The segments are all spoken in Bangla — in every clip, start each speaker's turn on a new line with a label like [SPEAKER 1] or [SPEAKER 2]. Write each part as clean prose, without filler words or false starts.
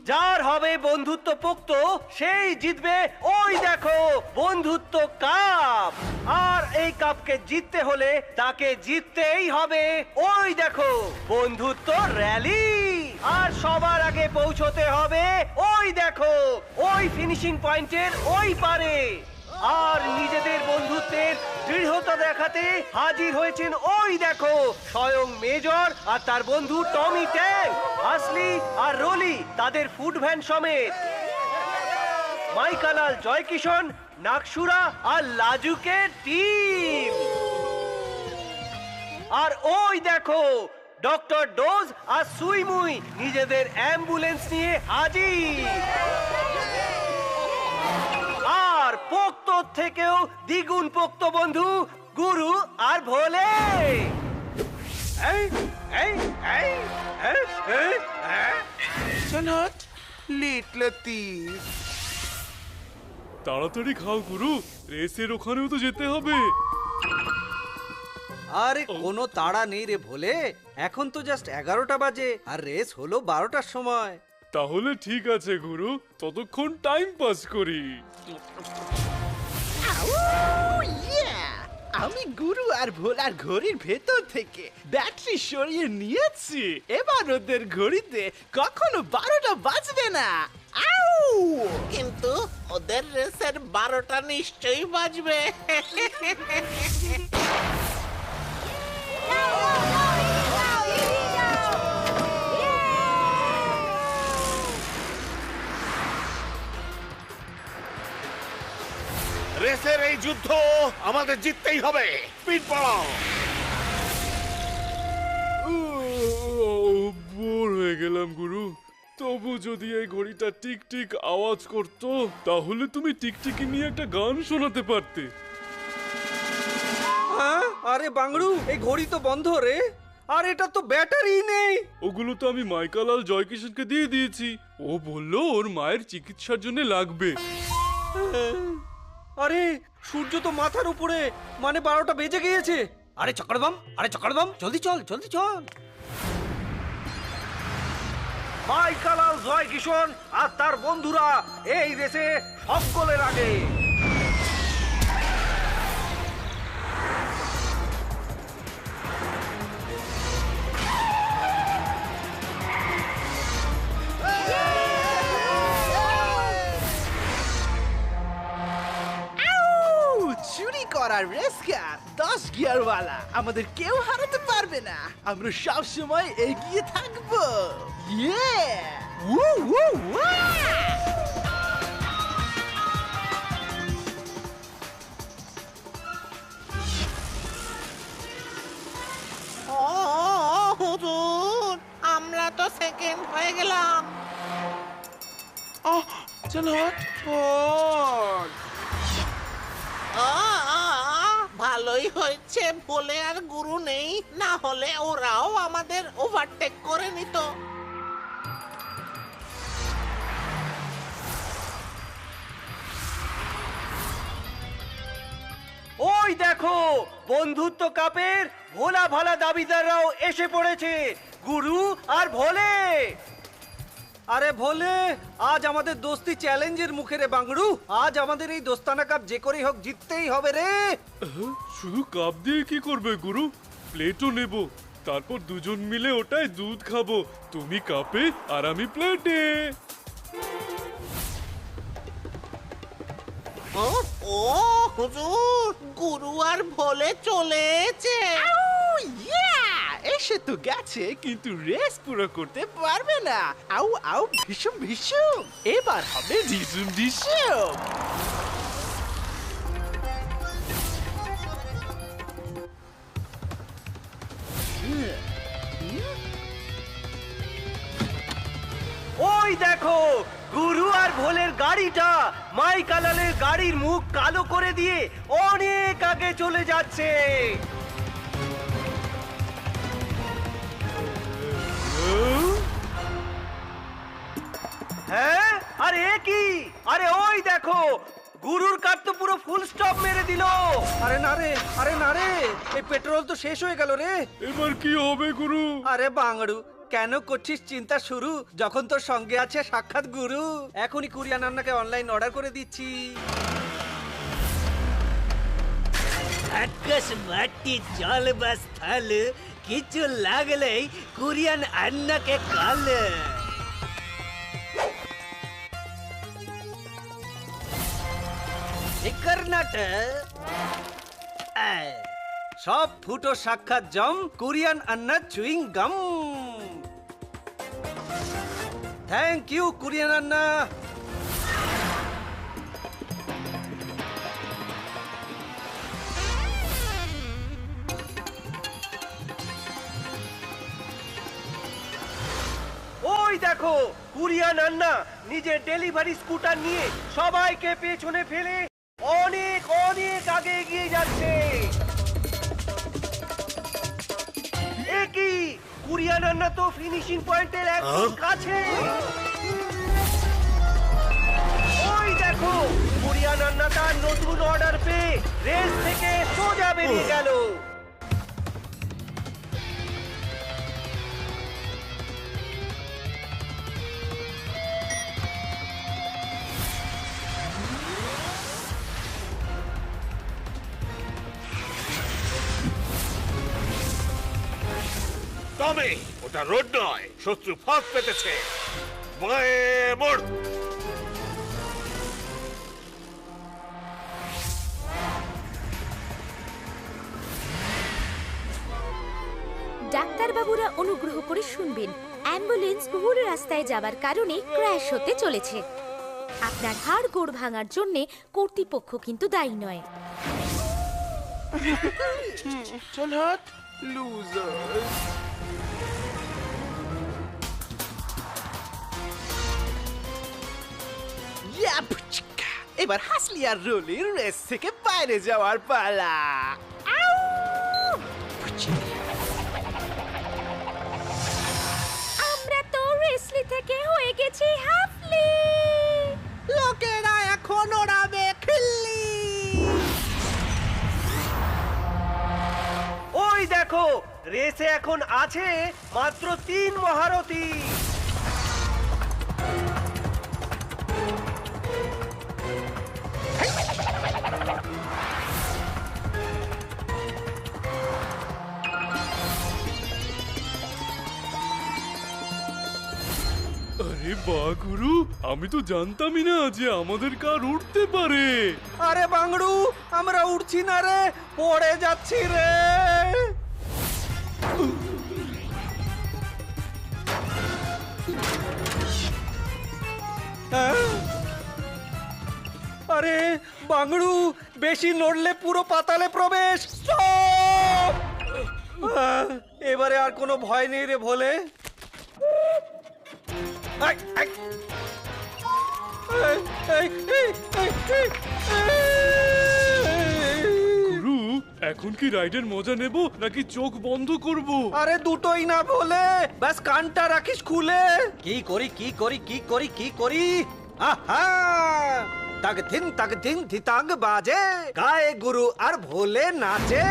[SPEAKER 1] যার হবে বন্ধুত্ব পোক্ত সেই জিতবে ওই দেখো বন্ধুত্ব কাপ। আর এই কাপকে জিততে হলে তাকে জিততেই হবে ওই দেখো বন্ধুত্ব র্যালি। আর সবার আগে পৌঁছতে হবে ওই দেখো ওই ফিনিশিং পয়েন্টের ওই পারে। আর নিজেদের বন্ধুত্বের দৃঢ়তা দেখাতে হাজির হয়েছেন ওই দেখো স্বয়ং মেজর আর তার বন্ধু টমি ট্যাঙ্ক, আসলি আর রলি তাদের ফুড ভ্যান সমেত, মাইকালাল, জয়কিষণ, নাকসুরা আর লাজুকের টিম। আর ওই দেখো ডক্টর ডোজ আর সুইমুই নিজেদের অ্যাম্বুলেন্স নিয়ে হাজির। আর পোক্ত থেকেও দ্বিগুণ পোক্ত বন্ধু গুরু আর ভোলে।
[SPEAKER 2] তাড়াতাড়ি খাও গুরু, রেসের ওখানেও তো যেতে হবে।
[SPEAKER 3] আরে কোনো তাড়া নেই রে ভোলে, এখন তো জাস্ট 11টা বাজে আর রেস হলো 12টার সময়।
[SPEAKER 2] তাহলে ঠিক আছে গুরু, ততক্ষণ টাইম পাস করি।
[SPEAKER 4] আমি গুরু আর ভোলার ঘড়ির ভেতর থেকে ব্যাটারি সরিয়ে নিয়েছি। এবার ওদের ঘড়িতে কখনো 12টা বাজবে না।
[SPEAKER 5] কিন্তু ওদের রেসের 12টা নিশ্চয়ই বাজবে।
[SPEAKER 6] রেসের এই যুদ্ধ আমাদের জিততেই হবে। স্পিড বাড়াও।
[SPEAKER 2] বোর হয়ে গেলাম গুরু। তবু যদি এই ঘড়িটা টিক টিক আওয়াজ করতো তাহলে তুমি টিকটিকি নিয়ে একটা গান শোনাতে পারতে।
[SPEAKER 3] আরে বাংড়ু, এই ঘড়ি তো বন্ধ রে, আর এটা তো ব্যাটারি নেই।
[SPEAKER 2] ওগুলো তো আমি মাইকালাল জয়কিষণকে দিয়ে দিয়েছি, ও বললো ওর মায়ের চিকিৎসার জন্য লাগবে।
[SPEAKER 3] আরে সূর্য তো মাথার উপরে, মানে 12টা বেজে গিয়েছে। আরে চক্করবাম, জলদি চল জলদি চল।
[SPEAKER 1] মাইকালাল, জয়কিষণ আর তার বন্ধুরা এই রেসে সকলের আগে।
[SPEAKER 4] চুরি করার রেস কার 10 গিয়ারওয়ালা আমাদের কেউ হারাতে পারবে না। আমরা সব সময় এগিয়ে থাকবো। ইয়ে উ উ
[SPEAKER 5] হুজুর, আমরা তো সেকেন্ড হয়ে গেলাম। ভালোই হয়েছে বলে আর গুরু নেই, না হলে ওরাও আমাদের ওভারটেক করে নিত।
[SPEAKER 1] ওই দেখো বন্ধুত্ব কাপের ভোলা ভালা দাবিদাররাও এসে পড়েছে, গুরু আর ভোলে।
[SPEAKER 3] আরে ভোলে, আজ আমাদের দোস্তি চ্যালেঞ্জের মুখে রে বাংড়ু। আজ আমাদের এই দোস্তানা কাপ যে করেই হোক জিততেই হবে রে।
[SPEAKER 2] শুধু কাপ দিয়ে কি করবে গুরু? প্লেটও নেব, তারপর দুজন মিলে ওটায় দুধ খাবো। তুমি কাপে আর আমি প্লেটে।
[SPEAKER 5] ও হুজুর, গুরু আর ভোলে চলেছে।
[SPEAKER 4] এসে তো গেছে, কিন্তু রেস পুরো করতে পারবে না। আউ আউ ভীষণ ভীষণ, এবার হবে ঢিসুম ঢিসুম।
[SPEAKER 1] ওই দেখো গুরু আর ভোলের গাড়িটা মাইকালালের গাড়ির মুখ কালো করে দিয়ে অনেক আগে চলে যাচ্ছে। হ্যাঁ, আরে এ কি? আরে ওই দেখো গুরুর কার তো পুরো ফুল স্টপ মেরে দিল।
[SPEAKER 3] আরে না রে, আরে না রে, এই পেট্রোল তো শেষ হয়ে গেল রে।
[SPEAKER 2] এবার কি হবে গুরু?
[SPEAKER 3] আরে বাংড়ু, কেন করছিস চিন্তা শুরু যখন তোর সঙ্গে আছে সাক্ষাৎ গুরু? এখনই কুরিয়ান আন্নাকে অনলাইন অর্ডার করে দিচ্ছি।
[SPEAKER 7] আকাশ মাটি জল বা স্থল কিছু লাগলেই কুরিয়ান আন্নাকে কল।
[SPEAKER 3] সব ফুটো সাক্ষাৎ জম Kurian Anna chewing gum. Thank you Kurian Anna.
[SPEAKER 1] ওই দেখো কুরিয়ান আন্না নিজের ডেলিভারি স্কুটার নিয়ে সবাইকে পেছনে ফেলে অনেক অনেক আগে এগিয়ে যাচ্ছে। এ কি, কুরিয়ান আন্না তো ফিনিশিং পয়েন্টের একদম কাছে। ওই দেখো কুরিয়ান আন্না তার নতুন অর্ডার পেয়ে রেস থেকে সোজা বেরিয়ে গেল।
[SPEAKER 6] তবে ওটা রোড নয়, শত্রু ফাঁক পেতেছে। বাঁয়ে মোড়।
[SPEAKER 8] ডাক্তারবাবুরা অনুগ্রহ করে শুনবেন, অ্যাম্বুলেন্স ভুল রাস্তায় যাবার কারণে ক্র্যাশ হতে চলেছে। আপনার হাড় গোড় ভাঙার জন্যে কর্তৃপক্ষ কিন্তু দায়ী নয়।
[SPEAKER 4] চল হাট লুজার। এবার হাসলি আর রোলির রেস থেকে বাইরে যাওয়ার পালা।
[SPEAKER 8] আমরা তো রেসলি থেকে হয়ে গেছি হাফলি।
[SPEAKER 4] লোকেরা এখন ওড়াবে খিল্লি।
[SPEAKER 1] ওই দেখো রেসে এখন আছে মাত্র 3 মহারথী।
[SPEAKER 2] আরে বাহ গুরু, আমি তো জানতামই না যে আমাদের কার উঠতে পারে।
[SPEAKER 3] আরে বাংড়ু, আমরা উঠছি না রে, পড়ে যাচ্ছি রে। আরে বাংড়ু, বেশি নড়লে পুরো পাতালে প্রবেশ। Stop! এবারে আর কোনো ভয় নেই রে ভোলে। I, I. এই, এই, এই, এই, এই, এই।
[SPEAKER 2] গুরু, এখন কি রাইডের মজা নেব নাকি চোখ বন্ধ করব?
[SPEAKER 3] আরে দুটোই না বলে, ব্যাস কানটা রাখিস খুলে। কি করি কি করি কি করি কি করি? আহা! তাক দিন ধিতাঙ্গ বাজে, গায়ে গুরু আর ভোলে নাচে।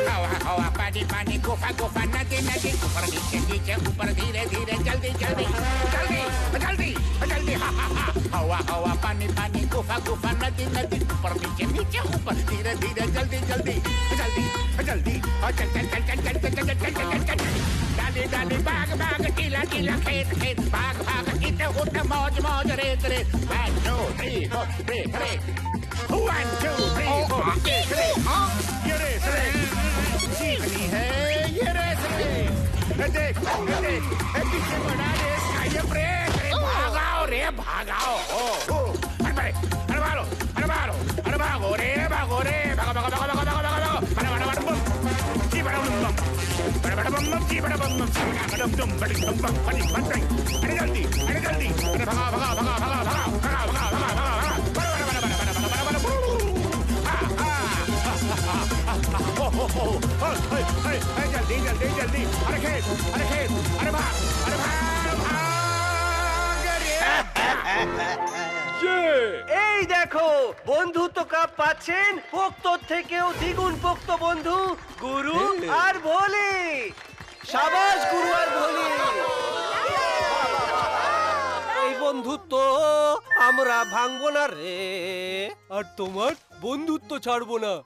[SPEAKER 9] हवा हवा पानी पानी गुफा गुफा नदी नदी ऊपर नीचे नीचे ऊपर धीरे धीरे जल्दी जल्दी जल्दी जल्दी जल्दी हा हा हा हवा हवा पानी पानी गुफा गुफा नदी नदी ऊपर नीचे नीचे ऊपर धीरे धीरे जल्दी जल्दी जल्दी जल्दी और चल चल चल चल चल चल चल चल चल डाली डाली बाग बाग टीला टीला खेत खेत भाग भाग इटे उठ मौज मौज रेत रेत 1 2 3 4 ब्रेक ब्रेक 1 2 3 4 ब्रेक ब्रेक ये रेस रेस जीतनी है ये रेस रेस देख देख पीछे बड़ा रेस का ये ब्रेक भागाओ रे भागाओ अरे मारो अरे मारो अरे भागो रे भागो रे भागो भागो भागो भागो भागो भागो बड़ा बड़ा बड़ा बम जी बड़ा बम बड़ा बड़ा बम जी बड़ा बम बड़ा बम बड़ी बम बम बड़ी बड़ी अरे जल्दी अरे भागा भागा भागा भागा भागा भागा भागा भागा जल्दी जल्दी जल्दी अरे खेत अरे भाग अरे भाग भाग
[SPEAKER 2] হচ্ছে
[SPEAKER 1] এই দেখো বন্ধুত্ব কাপ পাচ্ছেন পোক্তর থেকেও দ্বিগুণ পোক্ত বন্ধু গুরু আর ভোলে।
[SPEAKER 3] সাবাস গুরু আর ভোলে। এই বন্ধুত্ব আমরা ভাঙবো না রে।
[SPEAKER 1] আর তোমার বন্ধুত্ব ছাড়বো না।